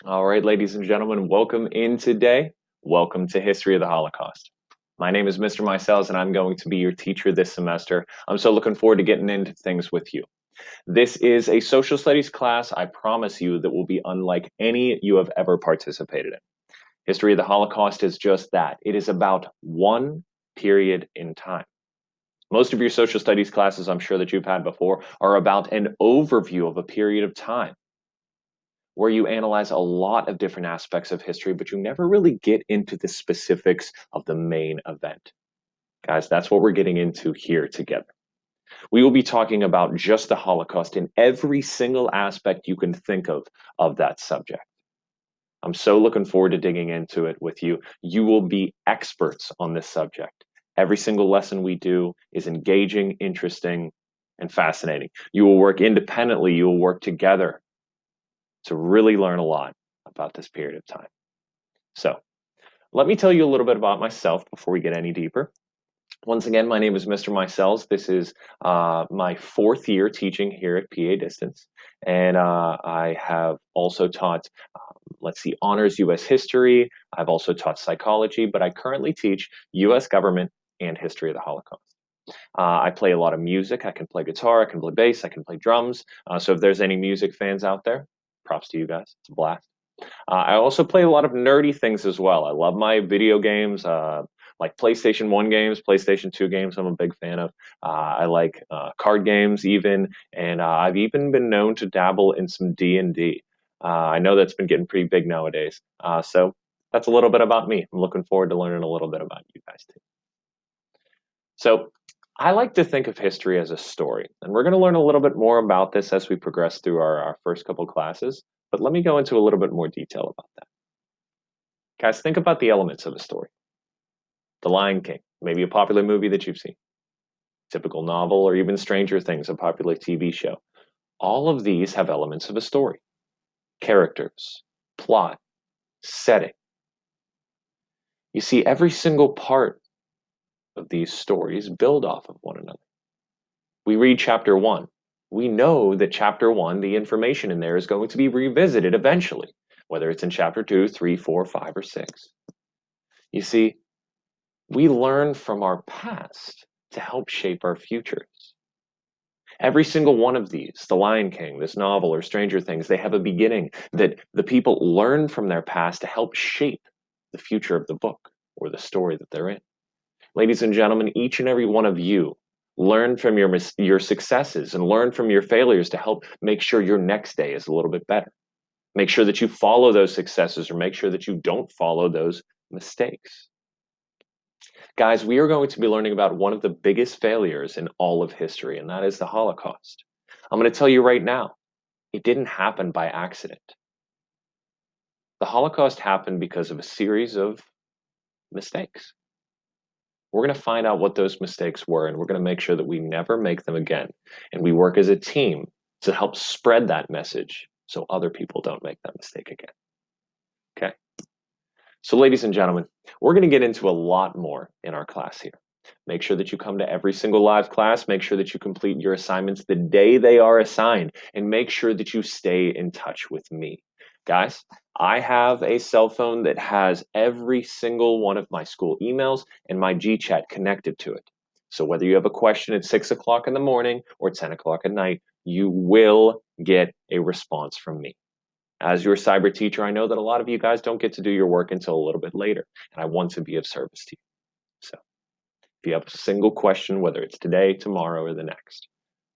All right, ladies and gentlemen, welcome in today. Welcome to History of the Holocaust. My name is Mr. Mycells, and I'm going to be your teacher this semester. I'm so looking forward to getting into things with you. This is a social studies class, I promise you, that will be unlike any you have ever participated in. History of the Holocaust is just that. It is about one period in time. Most of your social studies classes, I'm sure that you've had before, are about an overview of a period of time where you analyze a lot of different aspects of history, but you never really get into the specifics of the main event. Guys, that's what we're getting into here together. We will be talking about just the Holocaust in every single aspect you can think of that subject. I'm so looking forward to digging into it with you. You will be experts on this subject. Every single lesson we do is engaging, interesting, and fascinating. You will work independently, you will work together to really learn a lot about this period of time. So, let me tell you a little bit about myself before we get any deeper. Once again, my name is Mr. Mycells. This is my fourth year teaching here at PA Distance. And I have also taught, let's see, honors US history. I've also taught psychology, but I currently teach US government and history of the Holocaust. I play a lot of music. I can play guitar, I can play bass, I can play drums. So if there's any music fans out there, props to you guys. It's a blast. I also play a lot of nerdy things as well. I love my video games, like PlayStation 1 games, PlayStation 2 games, I'm a big fan of. I like card games even, and I've even been known to dabble in some D&D. I know that's been getting pretty big nowadays. So that's a little bit about me. I'm looking forward to learning a little bit about you guys too. So I like to think of history as a story, and we're going to learn a little bit more about this as we progress through our first couple classes, but let me go into a little bit more detail about that. Guys, think about the elements of a story. The Lion King, maybe a popular movie that you've seen, typical novel, or even Stranger Things, a popular TV show. All of these have elements of a story. Characters, plot, setting. You see, every single part of these stories build off of one another. We read chapter one. We know that chapter one, the information in there is going to be revisited eventually, whether it's in chapter two, three, four, five, or six. You see, we learn from our past to help shape our futures. Every single one of these, The Lion King, this novel, or Stranger Things, they have a beginning that the people learn from their past to help shape the future of the book or the story that they're in. Ladies and gentlemen, each and every one of you learn from your successes and learn from your failures to help make sure your next day is a little bit better. Make sure that you follow those successes or make sure that you don't follow those mistakes. Guys, we are going to be learning about one of the biggest failures in all of history, and that is the Holocaust. I'm going to tell you right now, it didn't happen by accident. The Holocaust happened because of a series of mistakes. We're going to find out what those mistakes were, and we're going to make sure that we never make them again. And we work as a team to help spread that message so other people don't make that mistake again. Okay? So, ladies and gentlemen, we're going to get into a lot more in our class here. Make sure that you come to every single live class. Make sure that you complete your assignments the day they are assigned. And make sure that you stay in touch with me. Guys, I have a cell phone that has every single one of my school emails and my GChat connected to it. So whether you have a question at 6 o'clock in the morning or 10 o'clock at night, you will get a response from me. As your cyber teacher, I know that a lot of you guys don't get to do your work until a little bit later, and I want to be of service to you. So if you have a single question, whether it's today, tomorrow, or the next,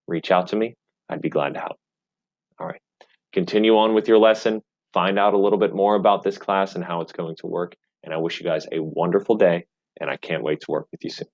reach out to me. I'd be glad to help. All right. Continue on with your lesson. Find out a little bit more about this class and how it's going to work. And I wish you guys a wonderful day, and I can't wait to work with you soon.